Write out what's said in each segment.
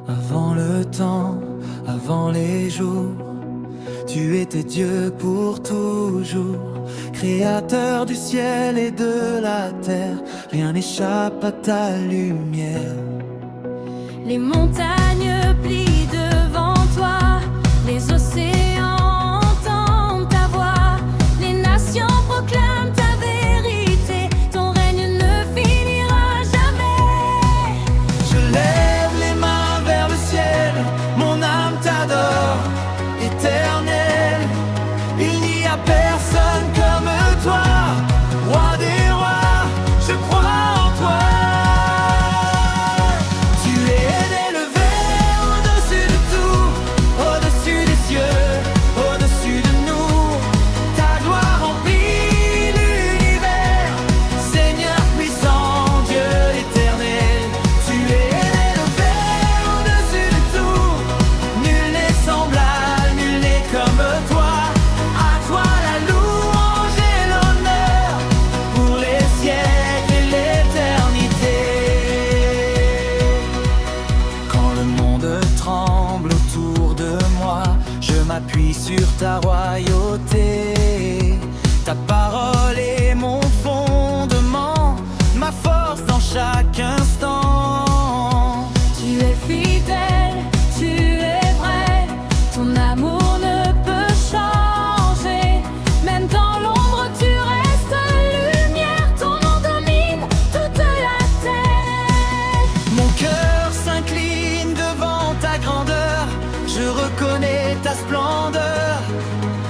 Avant le temps, avant les jours, tu étais Dieu pour toujours, créateur du ciel et de la terre, rien n'échappe à ta lumière. Les montagnes plient devant toi, les océans entendent ta voix, les nations proclament ta vérité, ton règne ne finira jamais. Je lève les mains vers le ciel, mon âme t'adore, éternel. Il n'y a personne comme toi, roi des rois, je crois en toi. Tu es élevé au-dessus de tout, au-dessus des cieux, au-dessus de nous. Ta gloire remplit l'univers, Seigneur puissant, Dieu éternel. Tu es élevé au-dessus de tout, nul n'est semblable, nul n'est comme toi. À toi la louange et l'honneur, pour les siècles et l'éternité. Quand le monde tremble autour de moi, je m'appuie sur ta royauté. Ta parole est mon fondement, ma force dans chaque instant. Tu es fidèle, tu es vrai, ton amour ne peut changer. Même dans l'ombre, tu restes lumière, ton nom domine toute la terre. Mon cœur s'incline devant ta grandeur, je reconnais ta splendeur.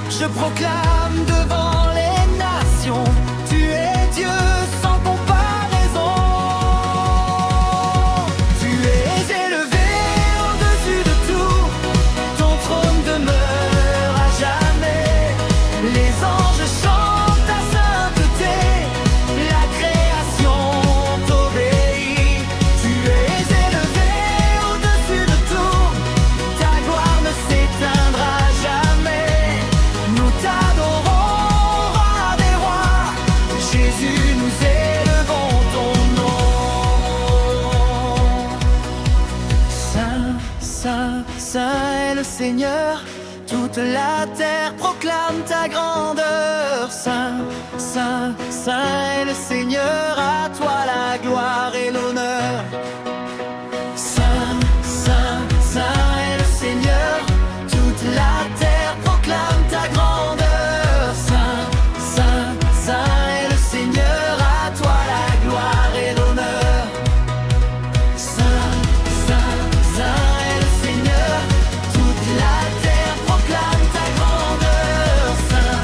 Je proclame devant les nations, tu es Dieu sans comparaison. Tu es élevé au-dessus de tout, ton trône demeure à jamais. Les anges chantent ta sainteté, la création t'obéit. Tu es élevé au-dessus de tout, ta gloire ne s'éteindra jamais. Nous t'adorons, roi des rois, Jésus, nous élevons ton nom. Saint, saint, saint est le Seigneur, toute la terre proclame ta grandeur. Saint, saint, saint est le Seigneur, à toi la gloire et l'honneur. Saint, saint, saint est le Seigneur, toute la terre proclame ta grandeur. Saint, saint, saint est le Seigneur, à toi la gloire et l'honneur. Saint, saint, saint est le Seigneur, toute la terre proclame ta grandeur. Saint,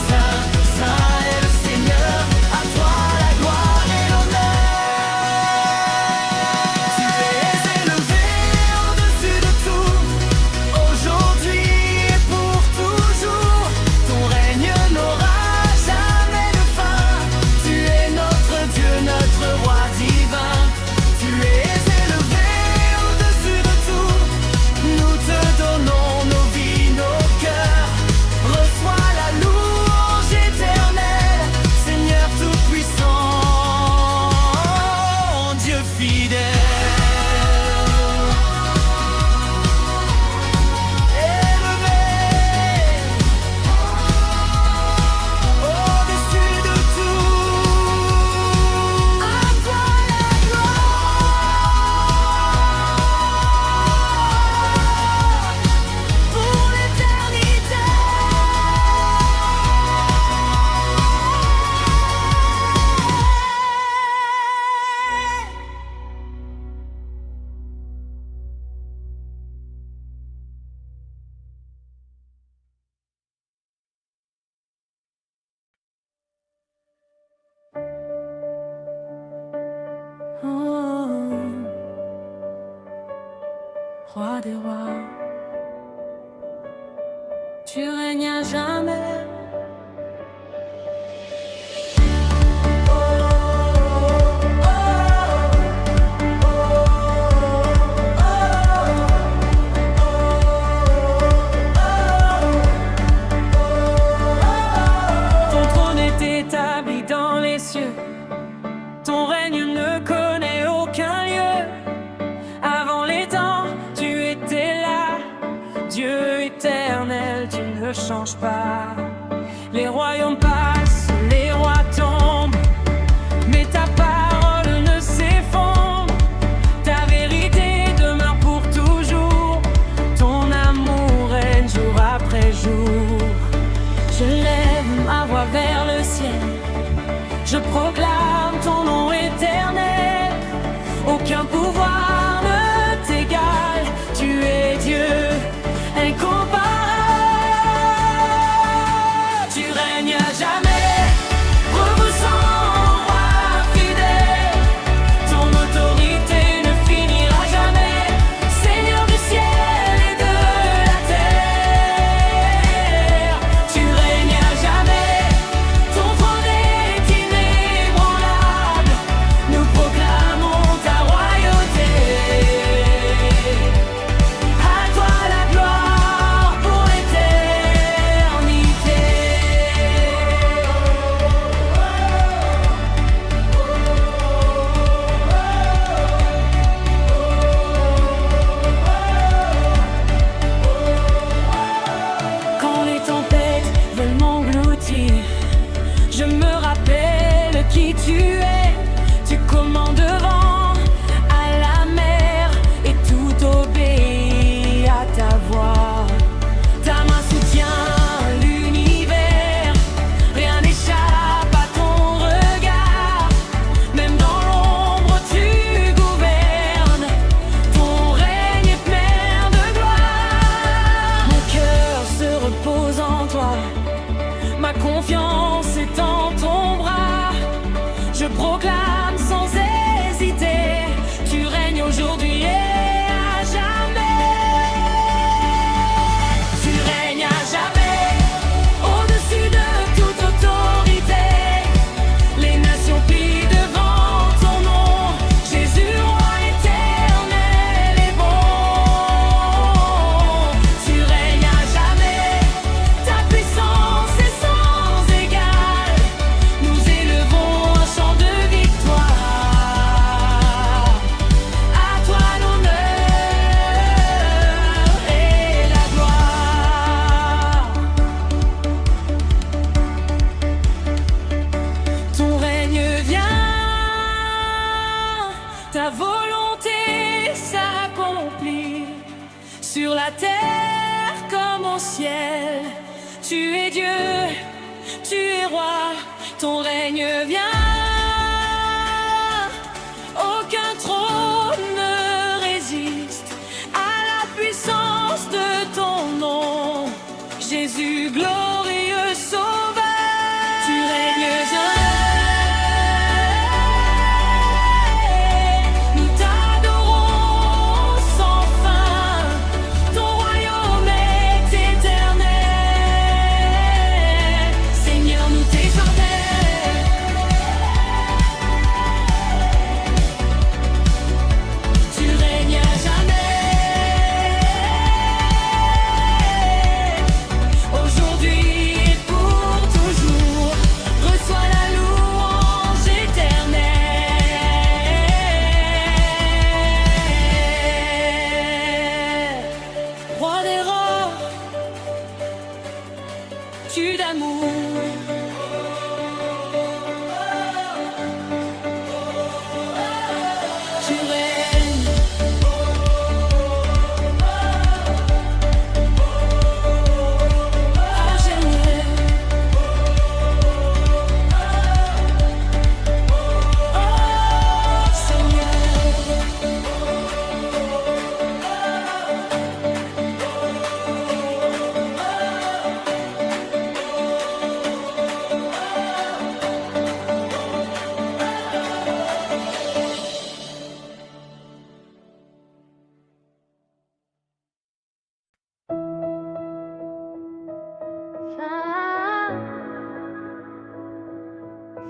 saint, saint est le Seigneur, à toi la gloire et l'honneur. Tu es élevé au-dessus de tout, aujourd'hui et pour toujours. Ton règne n'aura jamais de fin. Tu es notre Dieu, notre roi divin. Tu es élevé au-dessus de tout. Nous te donnons nos vies, nos cœurs. Reçois la louange éternelle, Seigneur tout-puissant, Dieu fidèle. Élevé au-dessus de tout, À toi la gloire pour l'éternité. Oh, roi des rois, tu règnes à jamais. Ton trône est établi dans les cieux, ton règne ne connaît aucun lieu. Avant les temps, tu change pas. Les royaumes passent, les rois tombent, mais ta parole ne s'effondre. Ta vérité demeure pour toujours. Ton amour règne jour après jour. Je lève ma voix vers le ciel, je proclame ton nom éternel. Aucun pouvoir ne t'égale, tu es Dieu incomparable. Tu règnes à jamais, repoussant, roi fidèle. Ton autorité ne finira jamais, Seigneur du ciel et de la terre. Tu règnes à jamais, ton trône est inébranlable. Nous proclamons ta royauté. À toi la gloire pour l'éternité. Quand les tempêtes veulent m'engloutir, je me rappelle qui tu es. Tu commandes vent à la mer et tout obéit à ta voix. Ta main soutient l'univers, rien n'échappe à ton regard. Même dans l'ombre tu gouvernes, ton règne est plein de gloire. Mon cœur se repose en toi, ma confiance est en ton bras. Je proclame sans hésiter, tu règnes aujourd'hui et à jamais. Tu règnes à jamais, au-dessus de toute autorité. Les nations plient devant ton nom. Jésus, roi éternel est bon. Tu règnes à jamais, ta puissance est sans égale. Nous élevons un chant de victoire. À toi l'honneur et la gloire. Ton règne vient, ta volonté s'accomplit sur la terre comme au ciel. Tu es Dieu, tu es roi, ton règne vient. Aucun trône ne résiste à la puissance de ton nom. Jésus, glorieux sauveur, tu règnes jamais. Nous t'adorons sans fin, ton royaume est éternel. Seigneur, nous t'exaltons. Tu règnes à jamais. Aujourd'hui et pour toujours, reçois la louange éternelle. Roi des rois, tu d'amour. Tu règnes. À jamais. Oh, Seigneur.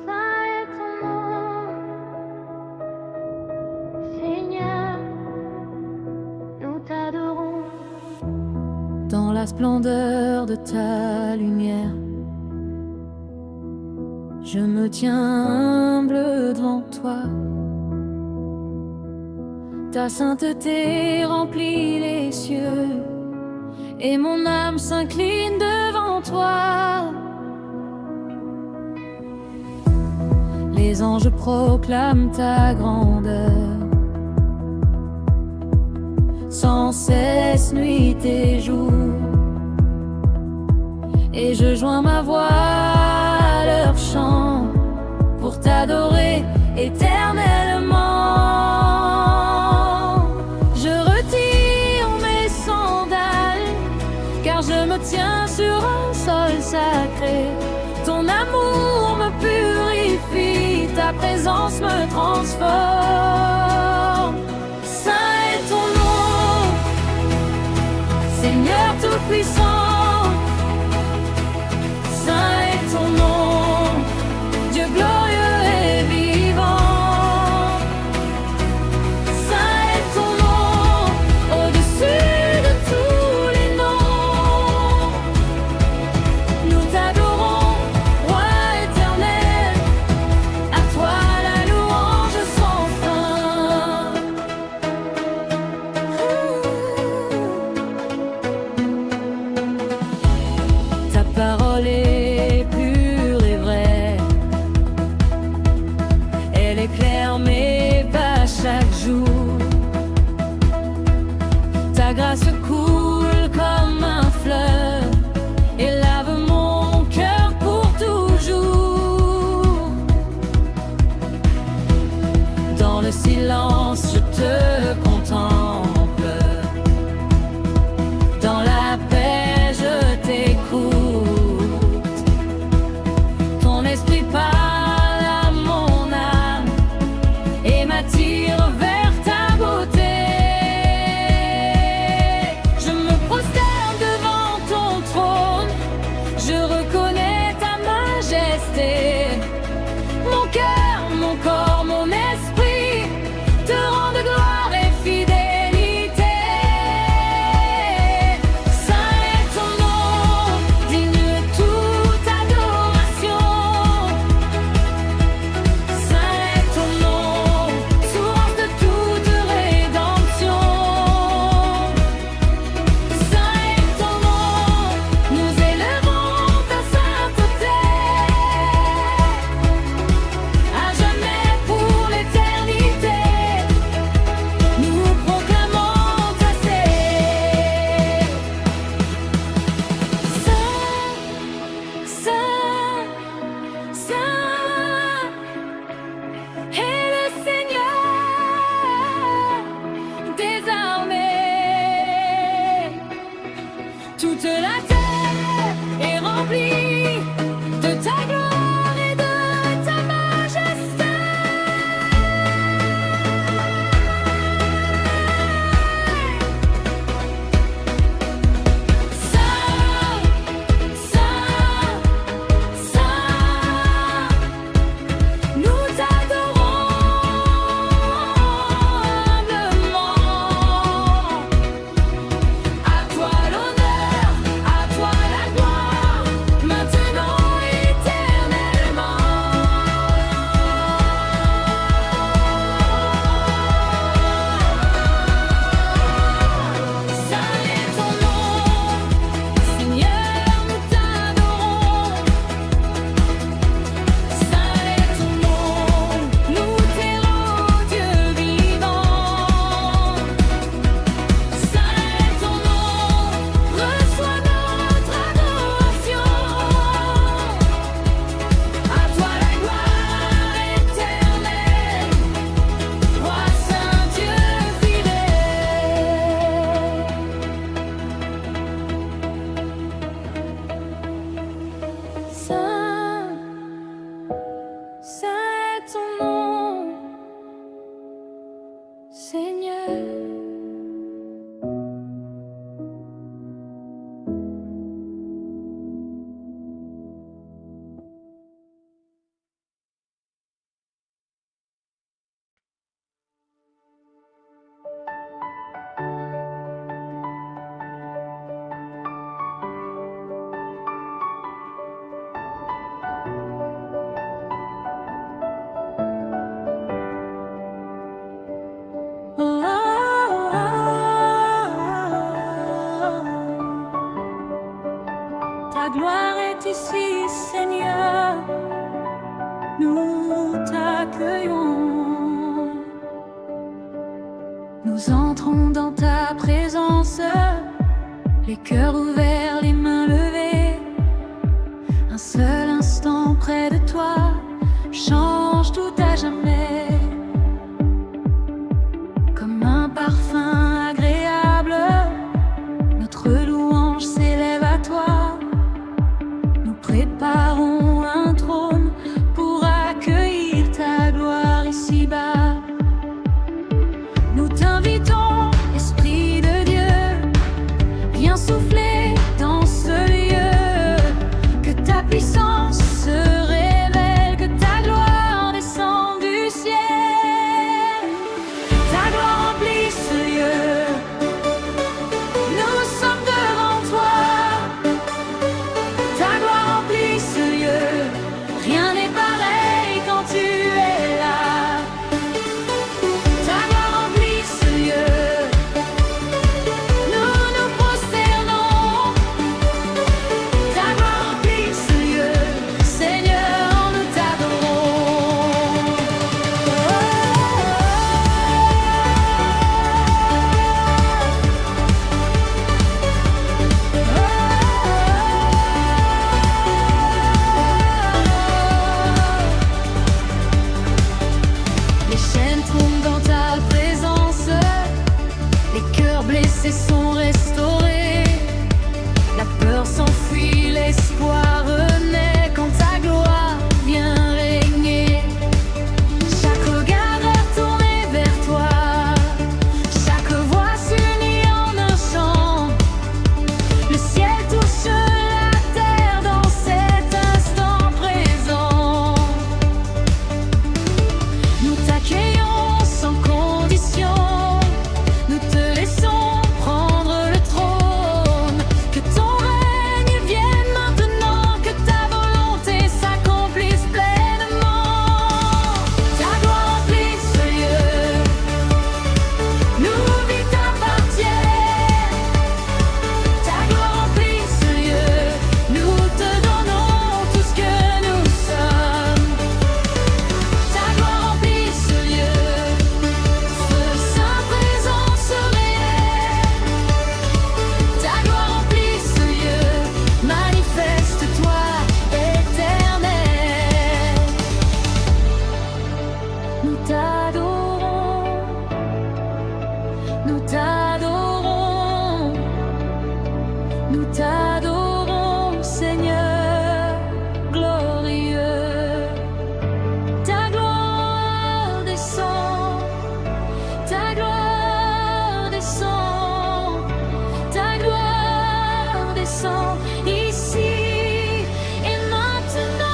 Saint est ton nom, Seigneur, nous t'adorons. Dans la splendeur de ta lumière, je me tiens humble devant toi. Ta sainteté remplit les cieux, et mon âme s'incline devant en toi. Les anges proclament ta grandeur, sans cesse nuit et jour. Et je joins ma voix à leur chant pour t'adorer éternellement. Je retire mes sandales, car je me tiens sur un sol sacré. Ton amour me purifie, ta présence me transforme. Saint est ton nom, Seigneur tout-puissant. Saint est ton nom, Dieu glorieux et vivant. Saint est ton nom, au-dessus de tous les noms. Nous t'adorons, Roi éternel, à toi la louange sans fin. Ta parole est pure et vraie, elle éclaire mes pas chaque jour. Ta grâce coule comme un fleuve et lave mon cœur pour toujours. Dans le silence, je te contemple. Dans la paix, je t'écoute. Ton esprit parle à mon âme et m'attire vers ta beauté. Je me prosterne devant ton trône, je reconnais ta majesté. Mon cœur, mon corps, mon esprit te rendent gloire et fidélité. Saint est ton nom, digne de toute adoration. Saint est ton nom, source de toute rédemption. Saint est ton nom, nous élevons ta sainteté. À jamais pour l'éternité, nous proclamons ta Saint, Saint, Saint est le Seigneur des armées. Toute la terre est remplie de ta gloire et de ta majesté. Saint, Saint, Saint, nous t'adorons humblement. À toi l'honneur, à toi la gloire, maintenant et éternellement. Saint est ton nom, Seigneur, nous t'adorons. Saint est ton nom, nous t'aimons, Dieu vivant. Saint est ton nom, reçois notre adoration. À toi la gloire éternelle, Roi Saint, Dieu fidèle. Saint, Saint est ton nom, Seigneur. Oh, ici, Seigneur, nous t'accueillons. Nous entrons dans ta présence, les cœurs ouverts, les mains levées. Un seul instant près de toi change tout à jamais. Comme un parfum agréable, notre louange s'élève à toi. Nous préparons un trône pour accueillir ta gloire ici-bas. Nous t'invitons, Esprit de Dieu, viens souffler dans ce lieu. Que ta puissance se révèle, que ta gloire descende du ciel. Ta gloire remplit ce lieu. Nous sommes devant toi. Ta gloire remplit ce lieu. Rien n'est pareil quand tu es là. Ta gloire remplit ce lieu. Nous nous prosternons. Ta gloire remplit ce lieu. Seigneur, nous t'adorons. Les chaînes tombent dans ta présence, les cœurs blessés sont restaurés. La peur s'enfuit, l'espoir renaît quand ta gloire vient régner. Chaque regard tourné vers toi, chaque voix s'unit en un chant. Le ciel touche la terre dans cet instant présent. Nous t'accueillons sans condition, nous te laissons prendre le trône. Que ton règne vienne maintenant, que ta volonté s'accomplisse pleinement. Ta gloire remplit ce lieu, nos vies t'appartiennent. Ta gloire remplit ce lieu, nous te donnons tout ce que nous sommes. Ta gloire remplit ce lieu, feu saint présence réelle. Ta gloire remplit ce lieu, manifeste-toi éternel. Nous t'adorons, nous t'adorons, nous t'adorons, Seigneur glorieux. Ta gloire descend, ta gloire descend, ta gloire descend ici et maintenant.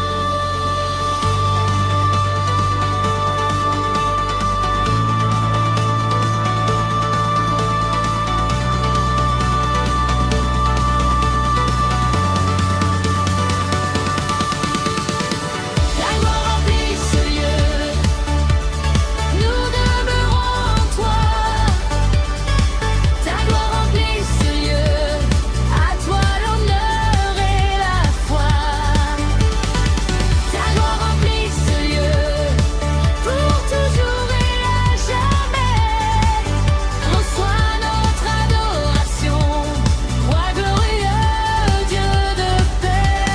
Ta gloire remplit ce lieu, nous demeurons en toi. Ta gloire remplit ce lieu, à toi l'honneur et la foi. Ta gloire remplit ce lieu, pour toujours et à jamais. Reçois notre adoration, roi glorieux, Dieu de paix.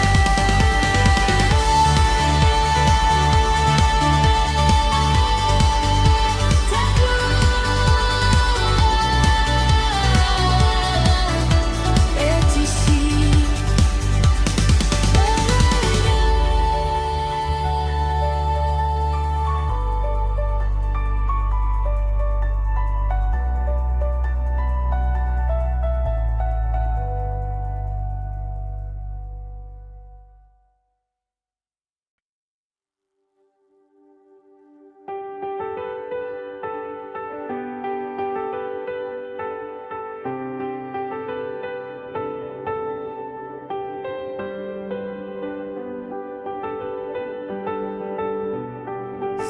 Ta gloire est ici.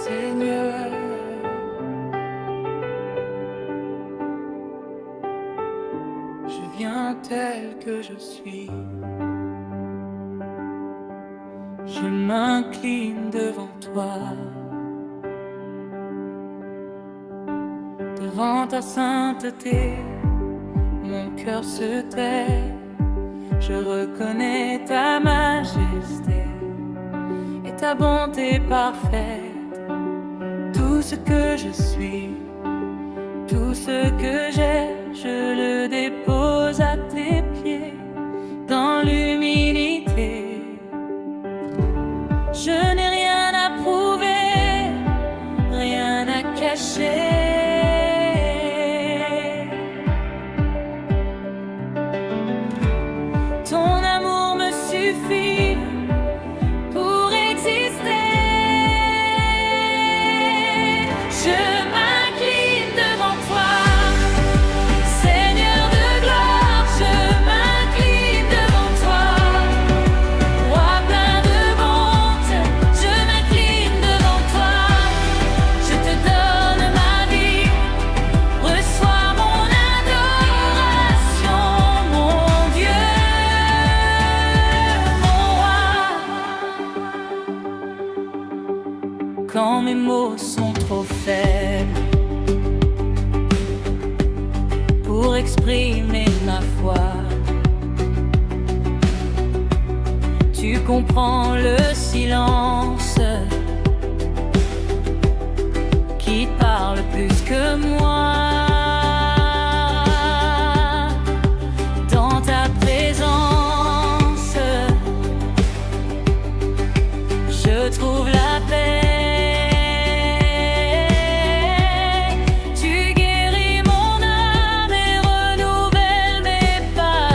Seigneur, je viens tel que je suis. je m'incline devant toi. Devant ta sainteté, mon cœur se tait. Je reconnais ta majesté et ta bonté parfaite. Tout ce que je suis, tout ce que j'ai, je le dépose à tes pieds. Dans l'humilité, je n'ai rien à prouver, rien à cacher. Ton amour me suffit pour exister. Je m'incline devant toi, Seigneur de gloire. Je m'incline devant toi, Roi plein de bonté. Je m'incline devant toi, je te donne ma vie. Reçois mon adoration, mon Dieu, mon roi. Quand mes mots sont trop faibles pour exprimer ma foi, tu comprends le silence qui parle plus que moi. Dans ta présence, je trouve la paix. Tu guéris mon âme et renouvelles mes pas.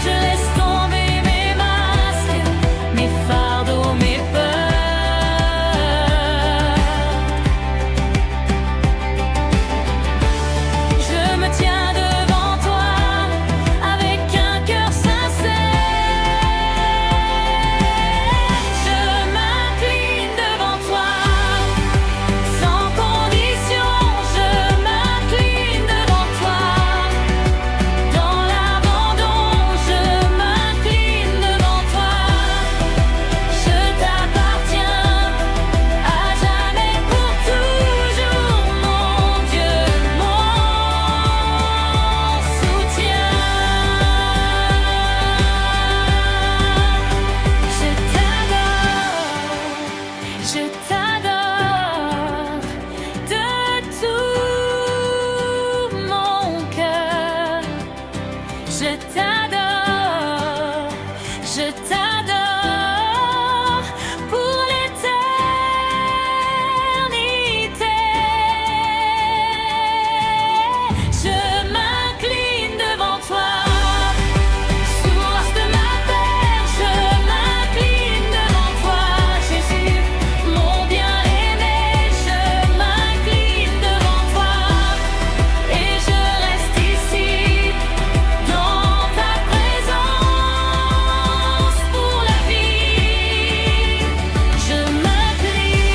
Je laisse tomber mes masques, mes fardeaux, mes peurs. Je me tiens devant toi avec un cœur sincère. Je m'incline devant toi sans condition. Je m'incline devant toi dans l'abandon. Je m'incline devant toi. Je t'appartiens à jamais, pour toujours, mon Dieu, mon soutien. Je t'adore de tout mon cœur. Je t'adore pour l'éternité. Je m'incline devant toi, source de ma paix. Je m'incline devant toi, Jésus, mon bien-aimé. Je m'incline devant toi et je reste ici dans ta présence pour la vie. Je m'incline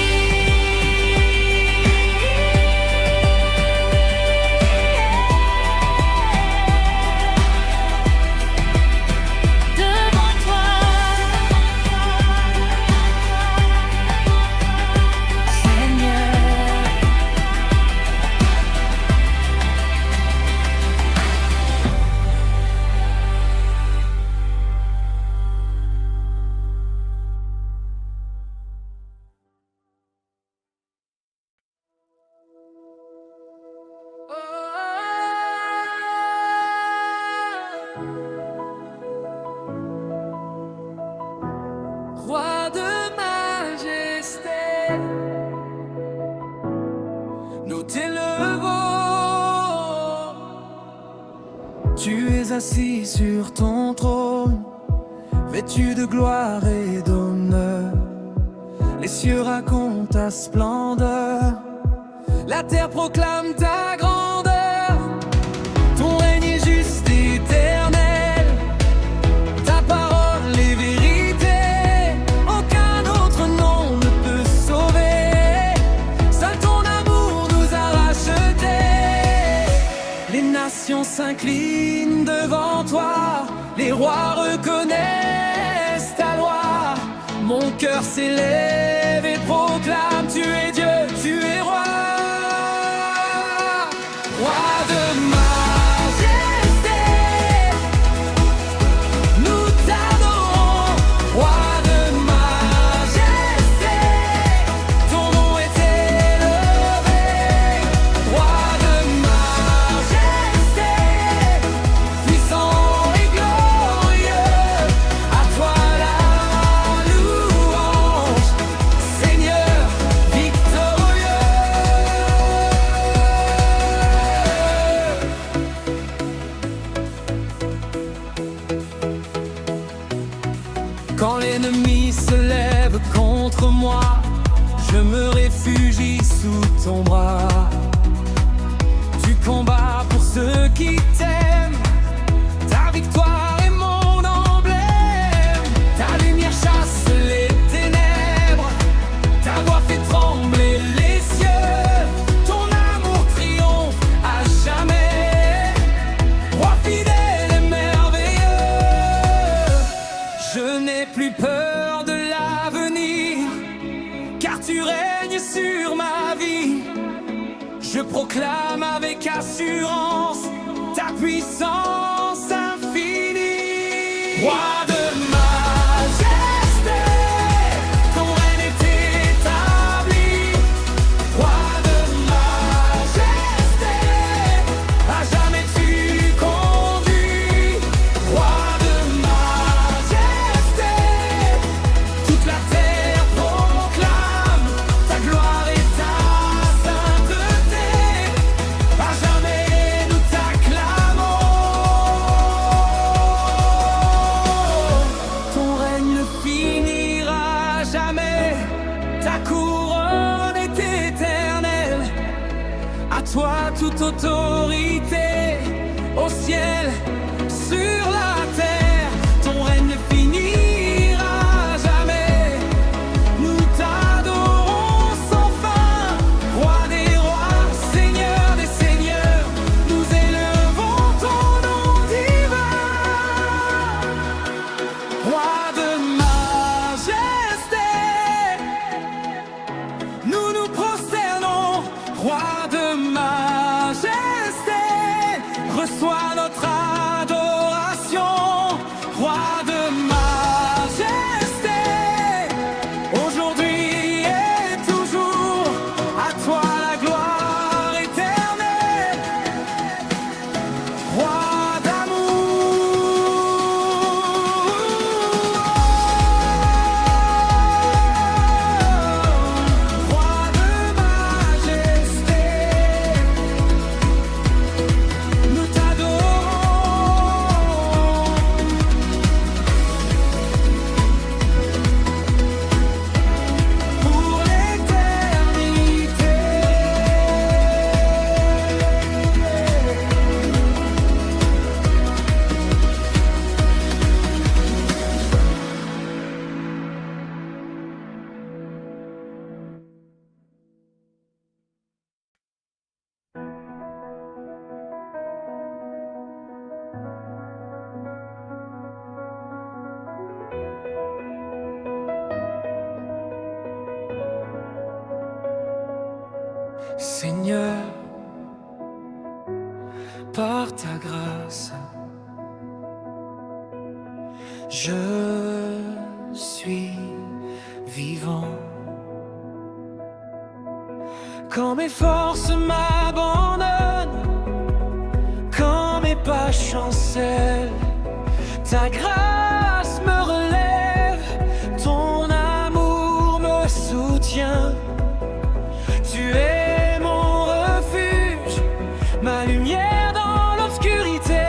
devant toi, Seigneur. Roi de majesté, nous t'élevons. Tu es assis sur ton trône, vêtu de gloire et d'honneur. Les cieux racontent ta splendeur, la terre proclame ta grandeur. Ton règne est juste et éternel, ta parole est vérité. Aucun autre nom ne peut sauver, seul ton amour nous a rachetés. Les nations s'inclinent devant toi, les rois reconnaissent cœur s'élève et proclame: tu es Dieu, tu es roi, roi de majesté. Nous t'adorons, roi de majesté. Ton nom est élevé, roi de majesté. Puissant et glorieux, à toi la louange, Seigneur victorieux. Quand l'ennemi se lève contre moi, je me réfugie sous ton bras. Tu combats pour ceux qui t'aiment, ta victoire est mon emblème. Ta lumière chasse les ténèbres, ta voix fait trembler les cieux. Ton amour triomphe à jamais, roi fidèle et merveilleux. Je n'ai plus peur de l'avenir, car tu règnes sur ma vie. Je proclame avec assurance ta puissance infinie. Roi de majesté, ton règne est établi. Roi de majesté, à jamais tu conduis. Roi de majesté, toute la terre proclame ta gloire et ta sainteté. À jamais nous t'acclamons. Ton règne ne finira jamais, ta couronne est éternelle. À toi toute autorité, au ciel, sur la terre. Ton règne ne finira jamais. Nous t'adorons sans fin, roi des rois, seigneur des seigneurs. Nous élevons ton nom divin, roi de majesté. Nous nous prosternons, roi de majesté. Reçois notre adoration, roi de majesté. Aujourd'hui et toujours, à toi la gloire éternelle, roi d'amour, roi de majesté. Nous t'adorons pour l'éternité. Seigneur, par ta grâce, je suis vivant. Quand mes forces m'abandonnent, quand mes pas chancellent, ta grâce me relève, ton amour me soutient. Tu es mon refuge, ma lumière dans l'obscurité.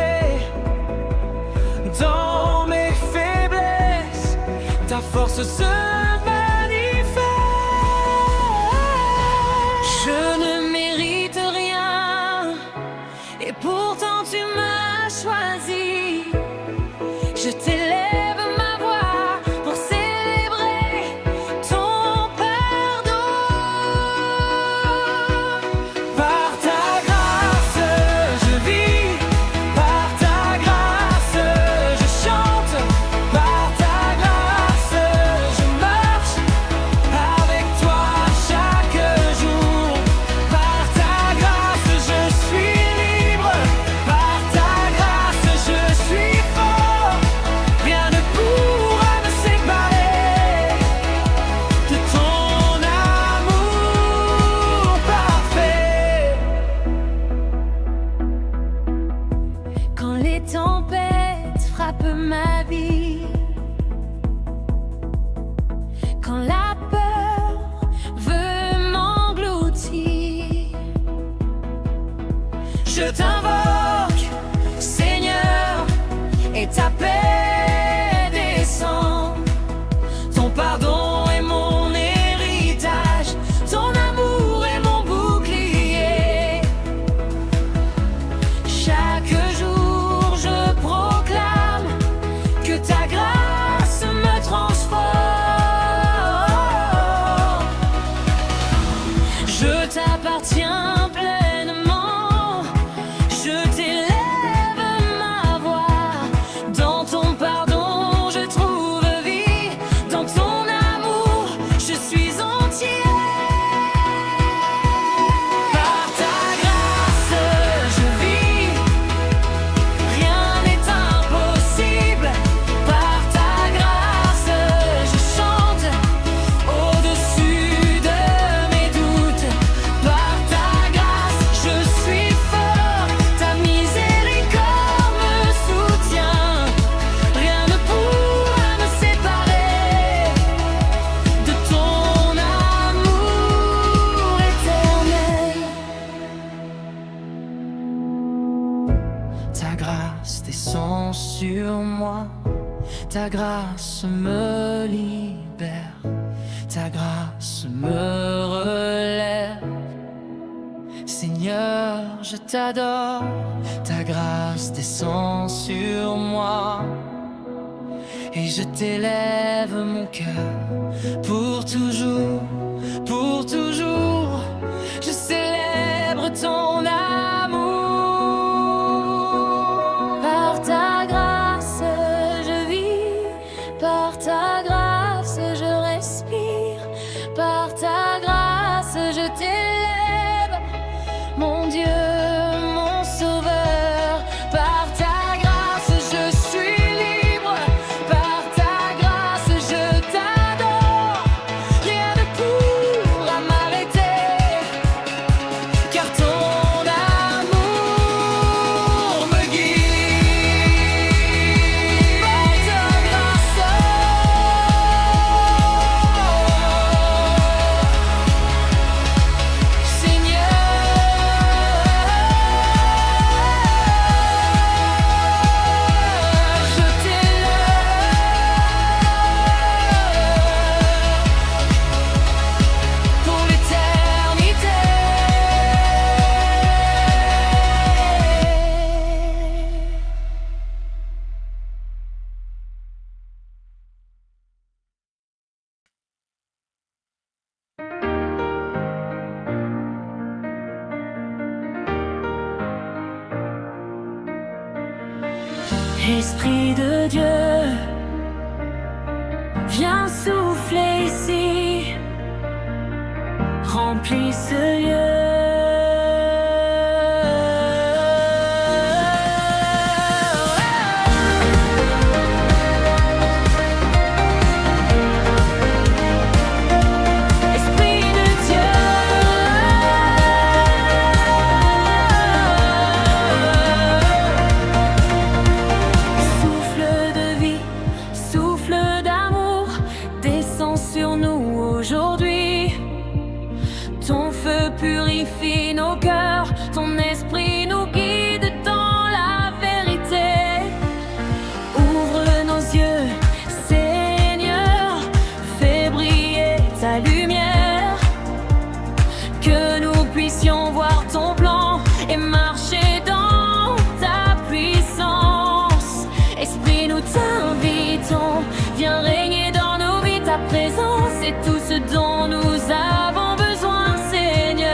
Dans mes faiblesses, ta force se manifeste. Je ne mérite rien, et pourtant tu m'as choisi. Je t'ai Je t'invoque, Seigneur, et ta paix descend. Ton pardon est mon héritage, ton amour est mon bouclier. Chaque jour je proclame que ta grâce me transforme. Je t'appartiens pleinement, je t'élève ma voix. Dans ton pardon je trouve vie, dans ton amour je suis entier. Par ta grâce je vis, rien n'est impossible. Par ta grâce je chante au-dessus de mes doutes. Par ta grâce je suis fort, ta miséricorde me soutient. Rien ne pourra me séparer de ton amour éternel. Ta grâce descend sur moi, ta grâce me libère, ta grâce me relève. Seigneur, je t'adore, ta grâce descend sur moi et je t'élève mon cœur pour toujours, pour toujours. Je célèbre ton amour. Par ta grâce je vis, par ta grâce je respire, par ta grâce je t'élève, mon Dieu, mon Sauveur. Par ta grâce je suis libre, par ta grâce je t'adore. Rien ne pourra m'arrêter, car ton amour me guide. Par ta grâce, Seigneur, je t'élève pour l'éternité. Esprit de Dieu, viens souffler ici, remplis ce lieu. Esprit de Dieu, souffle de vie, souffle d'amour, descend sur nous aujourd'hui. Ton feu purifie nos cœurs, ton esprit nous guide dans la vérité. Ouvre nos yeux, Seigneur, fais briller ta lumière, que nous puissions voir ton plan et marcher dans ta puissance. Esprit, nous t'invitons, viens régner dans nos vies, ta présence est tout ce dont nous avons besoin, Seigneur.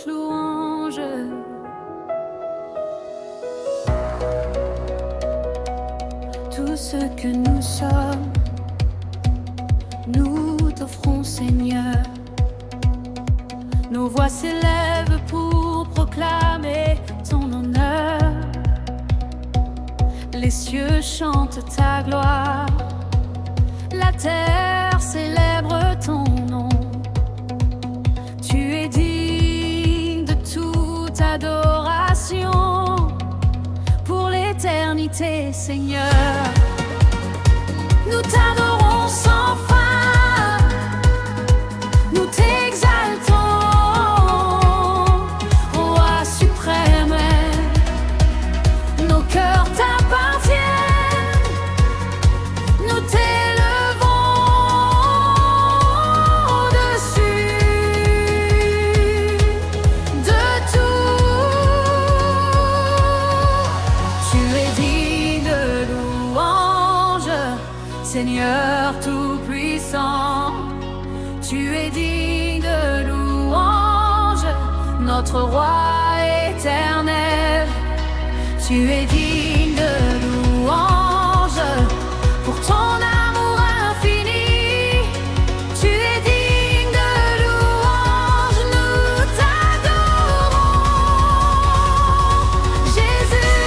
toute louange. Tout ce que nous sommes, nous t'offrons, Seigneur. Nos voix s'élèvent pour proclamer ton honneur. Les cieux chantent ta gloire, la terre célèbre ton nom. Tu es digne de toute adoration pour l'éternité, Seigneur. Nous t'adorons sans fin, nous t'exaltons, Roi suprême. Nos cœurs t'appartiennent, nous t'élevons au-dessus de tout. Tu es digne de louange, Seigneur tout-puissant. Tu es digne de louange, notre Roi éternel. Tu es digne de louange pour ton amour infini. Tu es digne de louange, nous t'adorons, Jésus.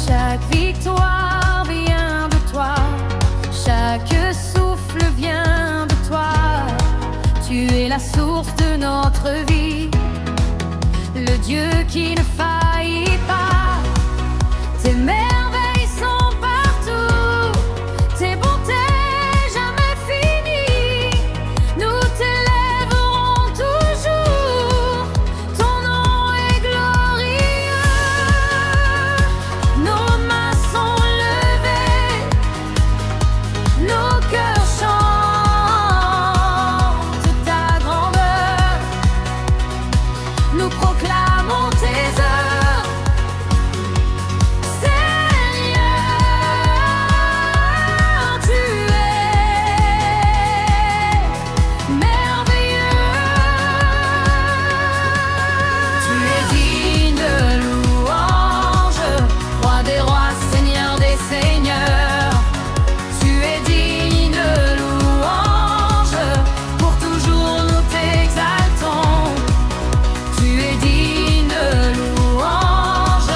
Chaque victoire vient de toi, chaque souffle vient de toi. Tu es la source de notre vie, le Dieu qui ne faillit pas. Tes merveilles sont partout, tes bontés jamais finies. Nous t'élèverons toujours, ton nom est glorieux. Nos mains sont levées, nos cœurs chantent ta grandeur. Nous proclamons tes œuvres, Seigneur. Tu es merveilleux. Tu es digne de louange, Roi des rois, Seigneur des seigneurs. Tu es digne de louange, pour toujours nous t'exaltons. Tu es digne de louange,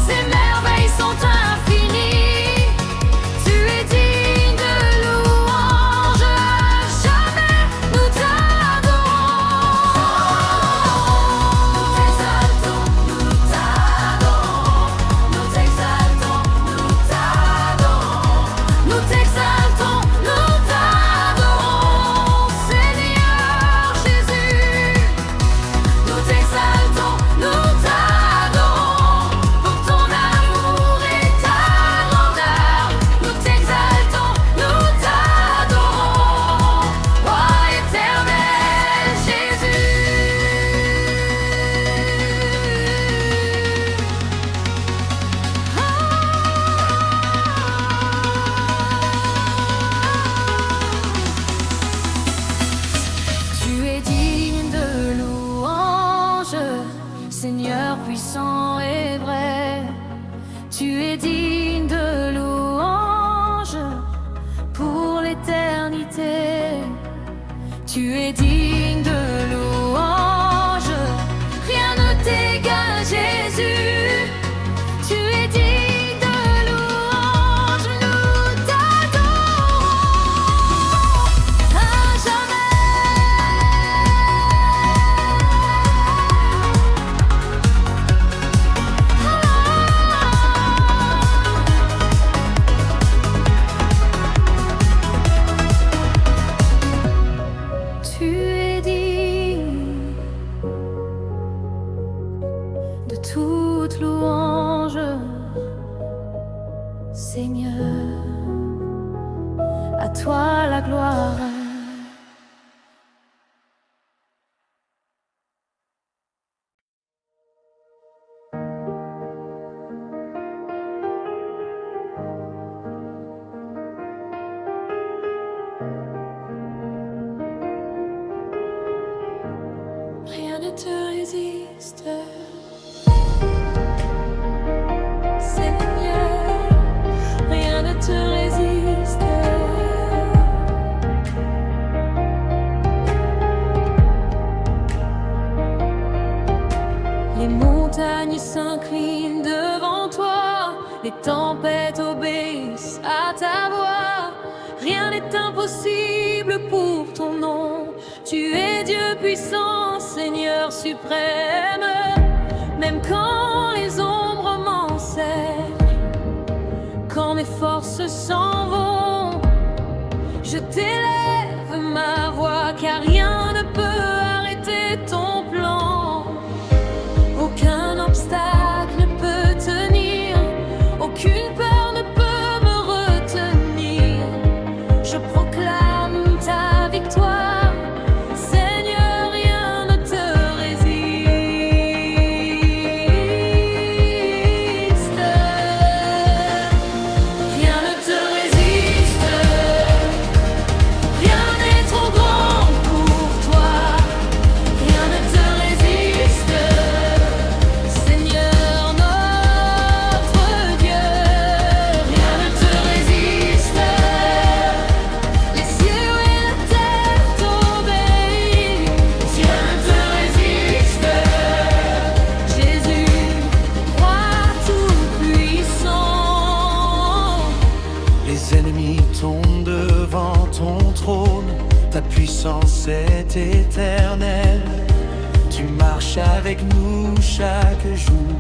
ces merveilles sont infinies. Tu es digne de louange, jamais nous t'adorons. Nous t'exaltons, nous t'adorons. Nous t'exaltons, nous t'adorons. Nous t'exaltons, nous t'adorons, Seigneur Jésus. Nous t'exaltons, nous t'adorons, pour ton amour et ta grandeur. Nous t'exaltons, nous t'adorons, Roi éternel Jésus. Tu es digne de louange, Seigneur puissant et vrai. Tu es digne de louange pour l'éternité. Tu es digne de louange, rien ne t'égale, Jésus. Tu es digne de louange, nous t'adorons à jamais. Tu es digne de toute louange. Seigneur, à toi la gloire. Rien ne te résiste, Seigneur, rien ne te résiste. Les montagnes s'inclinent devant toi, les tempêtes obéissent à ta voix. Rien n'est impossible pour ton nom. Tu es Dieu puissant, Seigneur suprême. Même quand les ombres m'encerclent, quand mes forces s'en vont, je t'élève ma voix, car rien ne peut arrêter ton plan. Aucun obstacle ne peut tenir, aucune peur ne peut me retenir. Je proclame ta victoire, Seigneur, rien ne te résiste. Rien ne te résiste, rien n'est trop grand pour toi. Rien ne te résiste, Seigneur notre Dieu. Rien ne te résiste, les cieux et la terre t'obéissent. Rien ne te résiste, Jésus, roi tout-puissant. Les ennemis tombent devant ton trône, ta puissance est éternelle. Tu marches avec nous chaque jour,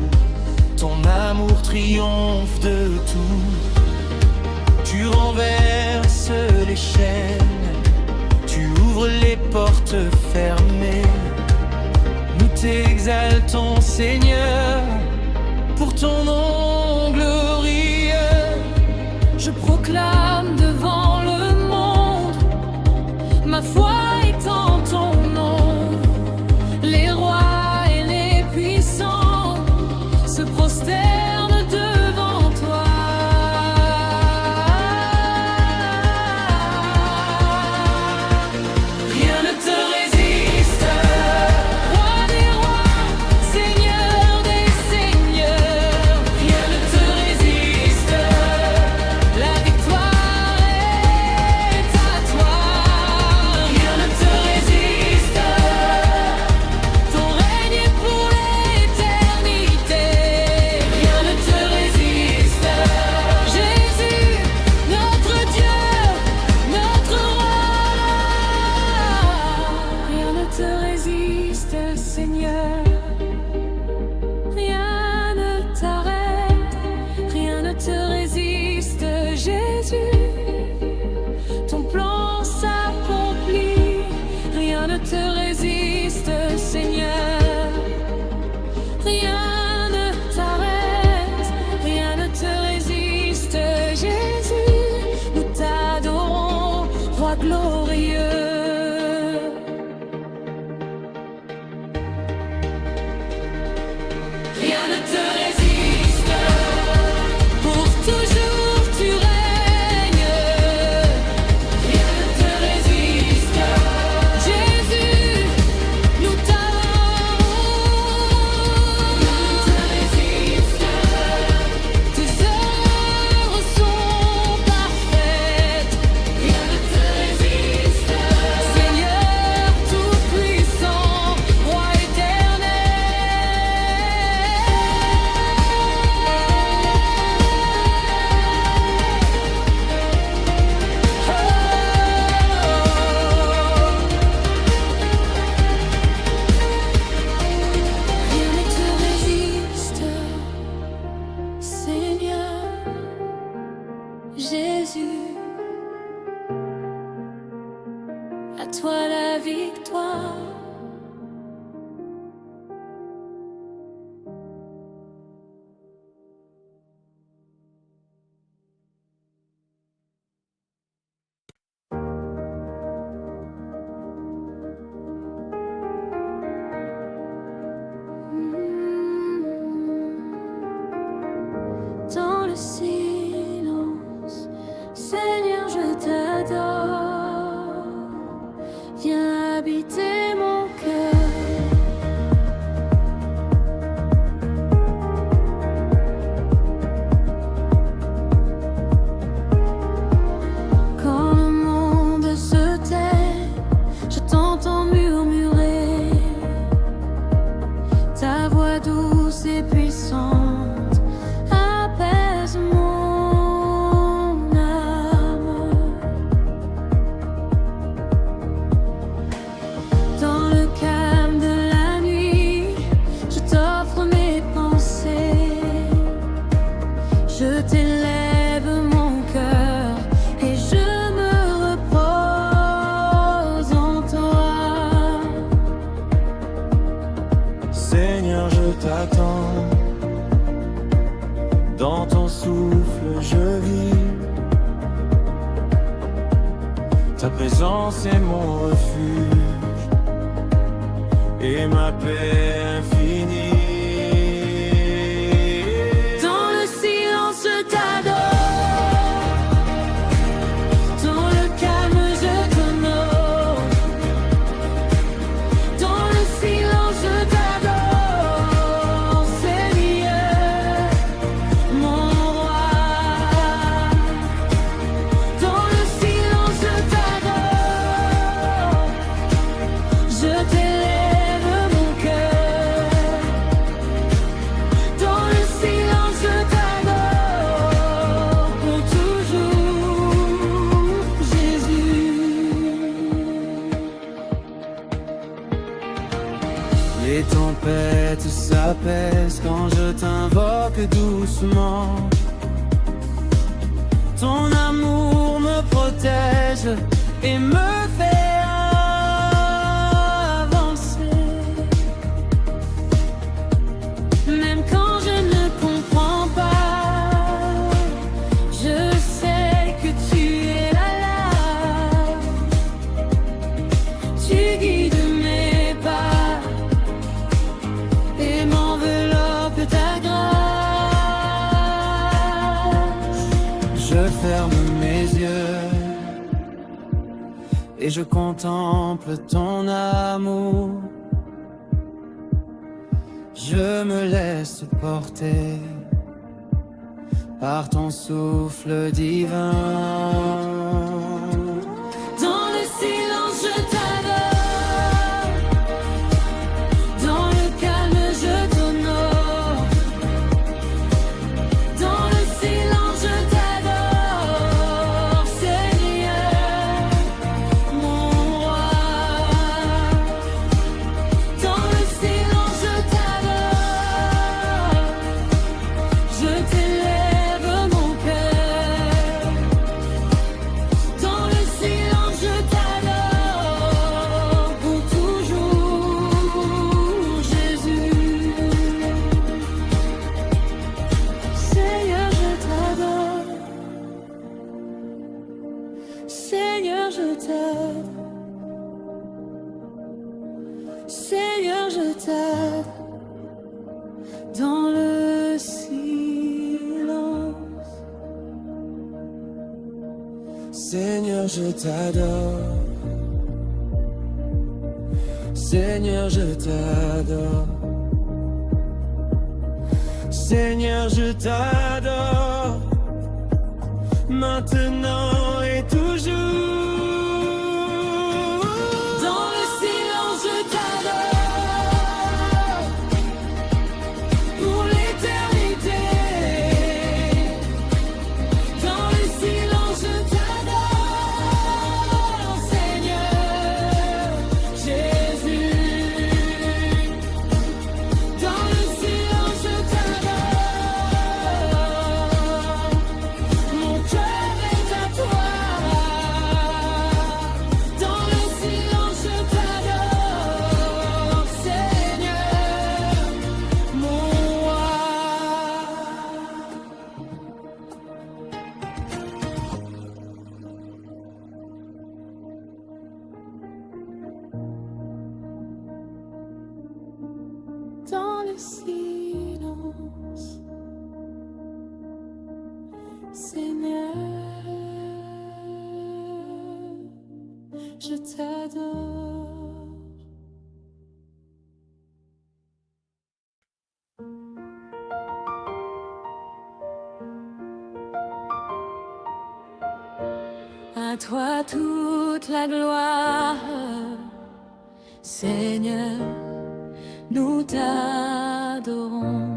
ton amour triomphe de tout. Tu renverses les chaînes, tu ouvres les portes fermées. Nous t'exaltons, Seigneur, pour ton nom glorieux. Je proclame devant le monde, ma foi est en ton nom. Les rois et les puissants se prosternent devant toi. Rien ne te résiste, Roi des rois, Seigneur des seigneurs, rien ne te résiste. la victoire est à toi. Rien ne te résiste, Ton règne est pour l'éternité. rien ne te résiste. Jésus, notre Dieu, notre roi. Rien ne te résiste, Seigneur. Rien ne t'arrête, rien ne te résiste, Jésus. Ton plan s'accomplit, rien ne te résiste, Seigneur. Rien ne t'arrête, rien ne te résiste, Jésus. Nous t'adorons, roi glorieux. Rien ne te résiste, Pour toujours tu règnes, rien ne te résiste. Jésus. Nous t'adorons, Rien ne te résiste, tes œuvres sont parfaites. rien ne te résiste. Seigneur tout-puissant, roi éternel. silence, Seigneur, je t'adore. Viens habiter mon cœur. Quand le monde se tait, je t'entends murmurer. Ta voix douce et puissante apaise mon âme. Dans le calme de la nuit, je t'offre mes pensées. Je t'élève mon cœur et je me repose en toi. Seigneur, je t'attends. Dans ton souffle, je vis. Ta présence est mon refuge et ma paix infinie. Dans le silence, je t'adore. Dans le calme, je t'honore. Dans le silence, je t'adore, Seigneur, mon roi. Dans le silence, je t'adore. Je t'élève mon cœur. Dans le silence, je t'adore pour toujours, Jésus. Les tempêtes s'apaisent quand je t'invoque doucement. Ton amour me protège et me fait avancer. Même quand je ne comprends pas, je sais que tu es là. Tu guides mes pas et m'enveloppe ta grâce. Je ferme mes yeux et je contemple ton amour. Je me laisse porter par ton souffle divin. Dans le silence, je t'adore. Dans le calme, je t'honore. Dans le silence, je t'adore, Seigneur, mon roi. Dans le silence, je t'adore. Je t'élève mon cœur. Dans le silence, je t'adore pour toujours, Jésus. Seigneur, je t'adore. Seigneur, je t'adore. Seigneur, je t'adore. Dans le silence. Seigneur, je t'adore. Seigneur, je t'adore. Seigneur, je t'adore. Maintenant et toujours. Dans le silence, je t'adore pour l'éternité. Dans le silence, je t'adore, Seigneur Jésus. Dans le silence, je t'adore. Mon cœur est à toi. À toi toute la gloire, Seigneur, nous t'adorons.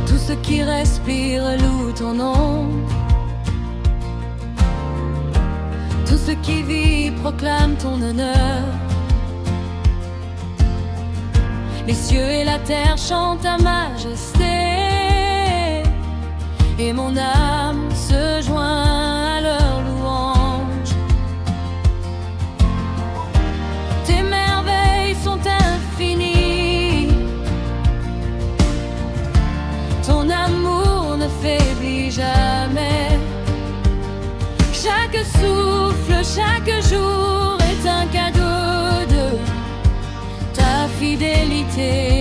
Tout ce qui respire loue ton nom. Tout ce qui vit proclame ton honneur. Les cieux et la terre chantent ta majesté, et mon âme se joint à leur louange. Tes merveilles sont infinies, ton amour ne faiblit jamais. Chaque souffle, chaque jour est un cadeau de ta fidélité.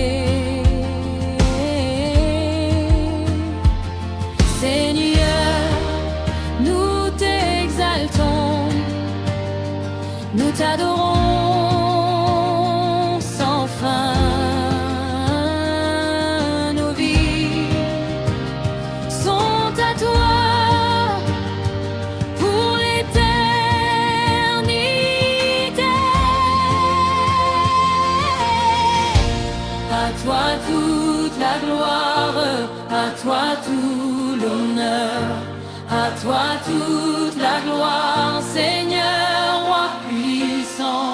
Seigneur, nous t'exaltons, nous t'adorons sans fin. Nos vies sont à toi pour l'éternité. À toi toute la gloire, à toi tout l'honneur, à toi toute la gloire, Seigneur, roi puissant.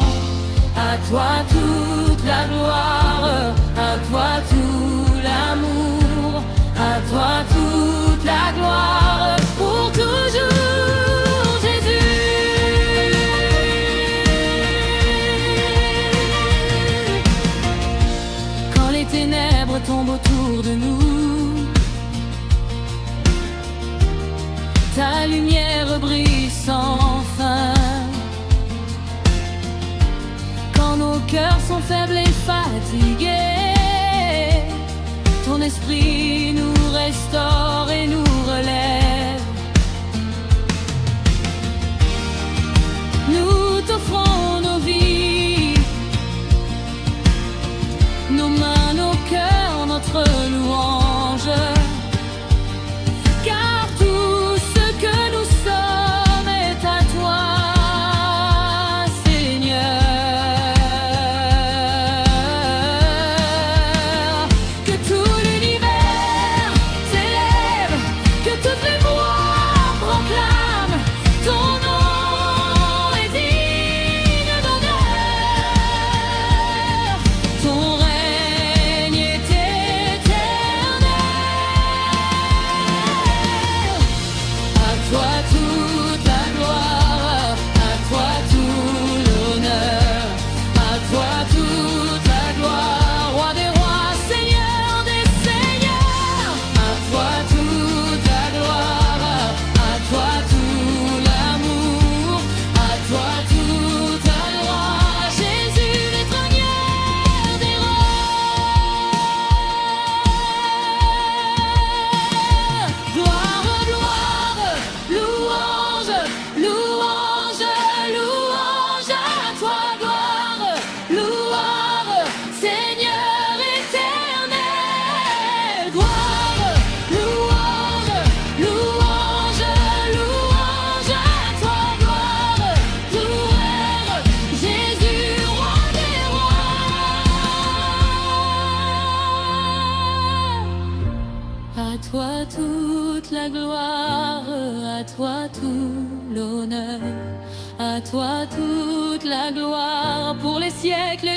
À toi toute la gloire, à toi tout l'amour, à toi toute la gloire, pour toujours, Jésus. Quand les ténèbres tombent autour de nous, ta lumière brille sans fin. Quand nos cœurs sont faibles et fatigués, ton esprit nous restaure et nous relève. Nous t'offrons nos vies, nos mains, nos cœurs, notre louange. Car tout ce que nous sommes est à toi, Seigneur. Que tout l'univers s'élève, que toutes les voix proclament ton nom est digne d'honneur. Ton règne est éternel. À toi toute la gloire, à toi tout l'honneur, à toi toute la gloire, roi des rois, seigneur des seigneurs. À toi toute la gloire, à toi tout l'amour, à toi toute la gloire, Jésus, les trônières des rois. Gloire, gloire, louange, louange, louange à toi, gloire, louange, Seigneur éternel. Gloire, louange, louange, louange à toi, gloire, loueur, Jésus, roi des rois. À toi toute la gloire, à toi tout l'honneur, à toi toute la gloire pour les siècles